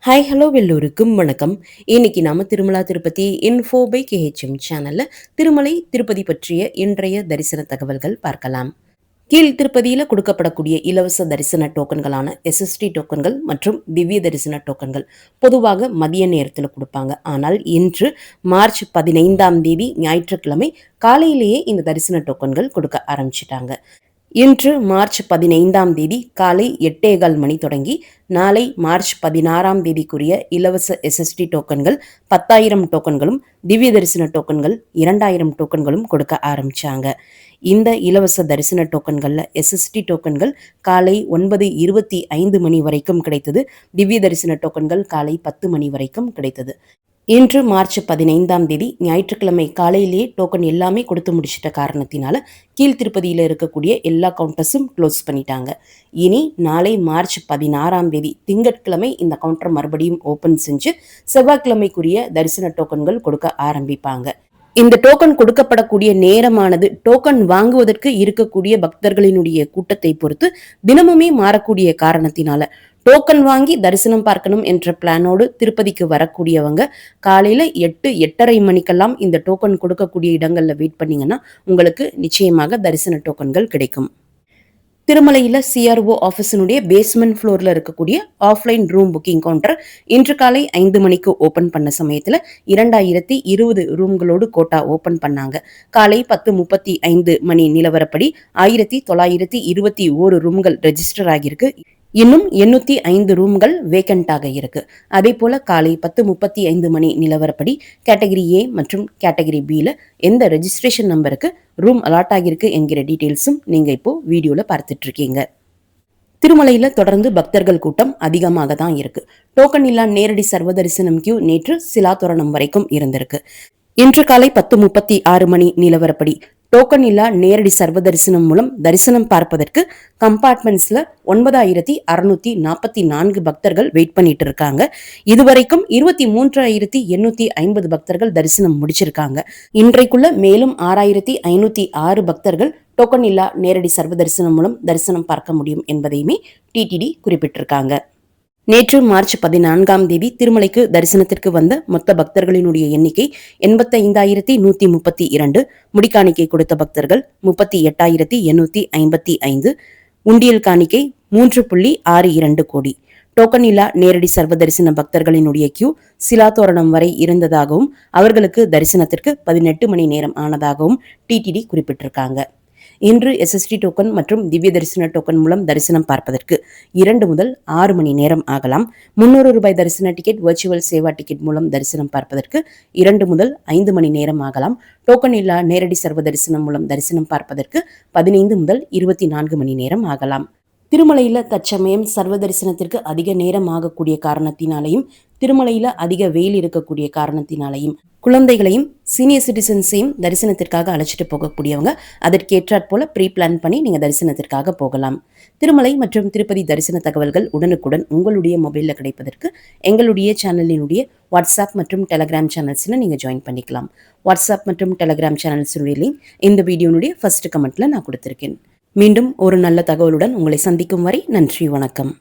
Hi hello எல்லோருக்கும் வணக்கம். இன்னைக்கு நாம திருமலா திருப்பதி இன்ஃபோ பை கேஹெச்எம் சேனல்ல திருமலை திருப்பதி பற்றிய இன்றைய தரிசன தகவல்கள் பார்க்கலாம். கீழ் திருப்பதியில கொடுக்கப்படக்கூடிய இலவச தரிசன டோக்கன்களான எஸ்எஸ்டி டோக்கன்கள் மற்றும் திவ்ய தரிசன டோக்கன்கள் பொதுவாக மதிய நேரத்தில் கொடுப்பாங்க. ஆனால் இன்று மார்ச் 15ஆம் தேதி ஞாயிற்றுக்கிழமை காலையிலேயே இந்த தரிசன டோக்கன்கள் கொடுக்க ஆரம்பிச்சிட்டாங்க. இன்று மார்ச் 15ஆம் தேதி காலை 8:15 மணி தொடங்கி நாளை மார்ச் 16ஆம் தேதிக்குரிய இலவச எஸ்எஸ்டி டோக்கன்கள் 10,000 டோக்கன்களும் திவ்ய தரிசன டோக்கன்கள் 2,000 டோக்கன்களும் கொடுக்க ஆரம்பிச்சாங்க. இந்த இலவச தரிசன டோக்கன்களில் எஸ்எஸ்டி டோக்கன்கள் காலை 9:25 மணி வரைக்கும் கிடைத்தது. திவ்ய தரிசன டோக்கன்கள் காலை 10 மணி வரைக்கும் கிடைத்தது. இன்று மார்ச் 15ஆம் தேதி ஞாயிற்றுக்கிழமை காலையிலேயே டோக்கன் எல்லாமே கொடுத்து முடிச்சிட்ட காரணத்தினால கீழ் திருப்பதியில் இருக்கக்கூடிய எல்லா கவுண்டர்ஸும் க்ளோஸ் பண்ணிட்டாங்க. இனி நாளை மார்ச் 16ஆம் தேதி திங்கட்கிழமை இந்த கவுண்டர் மறுபடியும் ஓப்பன் செஞ்சு செவ்வாய்க்கிழமைக்குரிய தரிசன டோக்கன்கள் கொடுக்க ஆரம்பிப்பாங்க. இந்த டோக்கன் கொடுக்கப்படக்கூடிய நேரமானது டோக்கன் வாங்குவதற்கு இருக்கக்கூடிய பக்தர்களினுடைய கூட்டத்தை பொறுத்து தினமுமே மாறக்கூடிய காரணத்தினால டோக்கன் வாங்கி தரிசனம் பார்க்கணும் என்ற பிளானோடு திருப்பதிக்கு வரக்கூடியவங்க காலையில் 8-8:30 மணிக்கெல்லாம் இந்த டோக்கன் கொடுக்கக்கூடிய இடங்களில் வெயிட் பண்ணிங்கன்னா உங்களுக்கு நிச்சயமாக தரிசன டோக்கன்கள் கிடைக்கும். திருமலையில் சிஆர்ஓ ஆஃபீஸினுடைய பேஸ்மெண்ட் ஃப்ளோரில் இருக்கக்கூடிய ஆஃப்லைன் ரூம் புக்கிங் கவுண்டர் இன்று காலை 5 மணிக்கு ஓப்பன் பண்ண சமயத்தில் 2020 ரூம்களோடு கோட்டா ஓப்பன் பண்ணாங்க. காலை 10:35 மணி நிலவரப்படி 1921 ரூம்கள் ரெஜிஸ்டர் ஆகியிருக்கு. இன்னும் 805 ரூம்கள் வேக்கண்டாக இருக்கு. அதே போல காலை 10:35 மணி நிலவரப்படி கேட்டகரி ஏ மற்றும் கேட்டகரி பியில் எந்த ரெஜிஸ்ட்ரேஷன் நம்பருக்கு ரூம் அலாட் ஆகியிருக்கு என்கிற டீட்டெயில்ஸும் நீங்க இப்போ வீடியோல பார்த்துட்டு இருக்கீங்க. திருமலையில தொடர்ந்து பக்தர்கள் கூட்டம் அதிகமாக தான் இருக்கு. டோக்கன் இல்லா நேரடி சர்வ தரிசனம் கியூ நேற்று சிலாத்தோரணம் வரைக்கும் இருந்திருக்கு. இன்று காலை 10:36 மணி நிலவரப்படி டோக்கன் இல்லா நேரடி சர்வ தரிசனம் மூலம் தரிசனம் பார்ப்பதற்கு கம்பார்ட்மெண்ட்ஸ்ல 9,644 பக்தர்கள் வெயிட் பண்ணிட்டு இருக்காங்க. இதுவரைக்கும் 23,850 பக்தர்கள் தரிசனம் முடிச்சிருக்காங்க. இன்றைக்குள்ள மேலும் 6,506 பக்தர்கள் டோக்கன் இல்லா நேரடி சர்வ தரிசனம் மூலம் தரிசனம் பார்க்க முடியும் என்பதையுமே டிடிடி குறிப்பிட்டிருக்காங்க. நேற்று மார்ச் 14ஆம் தேதி திருமலைக்கு தரிசனத்திற்கு வந்த மொத்த பக்தர்களினுடைய எண்ணிக்கை 85,132. முடிக்காணிக்கை கொடுத்த பக்தர்கள் 38,855. உண்டியல் காணிக்கை 3.62 கோடி. டோக்கன் இல்லா நேரடி சர்வ தரிசன பக்தர்களினுடைய கியூ சிலாத்தோரணம் வரை இருந்ததாகவும் அவர்களுக்கு தரிசனத்திற்கு 18 மணி நேரம் ஆனதாகவும் டிடிடி குறிப்பிட்டிருக்காங்க. இன்று எஸ்எஸ்டி டோக்கன் மற்றும் திவ்ய தரிசன டோக்கன் மூலம் தரிசனம் பார்ப்பதற்கு 2 முதல் 6 மணி நேரம் ஆகலாம். 300 ரூபாய் தரிசன டிக்கெட் வர்ச்சுவல் சேவா டிக்கெட் மூலம் தரிசனம் பார்ப்பதற்கு 2 முதல் 5 மணி நேரம் ஆகலாம். டோக்கன் இல்லா நேரடி சர்வ தரிசனம் மூலம் தரிசனம் பார்ப்பதற்கு 15 முதல் 24 மணி நேரம் ஆகலாம். திருமலையில தற்சமயம் சர்வ தரிசனத்திற்கு அதிக நேரம் ஆகக்கூடிய காரணத்தினாலையும் திருமலையில அதிக வெயில் இருக்கக்கூடிய காரணத்தினாலையும் குழந்தைகளையும் சீனியர் சிட்டிசன்ஸையும் தரிசனத்திற்காக அழைச்சிட்டு போகக்கூடியவங்க அதற்கேற்றாற் போல ப்ரீ பிளான் பண்ணி நீங்க தரிசனத்திற்காக போகலாம். திருமலை மற்றும் திருப்பதி தரிசன தகவல்கள் உடனுக்குடன் உங்களுடைய மொபைலில் கிடைப்பதற்கு எங்களுடைய சேனலினுடைய வாட்ஸ்அப் மற்றும் டெலகிராம் சேனல்ஸில் நீங்கள் ஜாயின் பண்ணிக்கலாம். வாட்ஸ்அப் மற்றும் டெலகிராம் சேனல்ஸுடைய லிங்க் இந்த வீடியோனுடைய ஃபர்ஸ்ட் கமெண்ட்ல நான் கொடுத்துருக்கேன். மீண்டும் ஒரு நல்ல தகவலுடன் உங்களை சந்திக்கும் வரை நன்றி, வணக்கம்.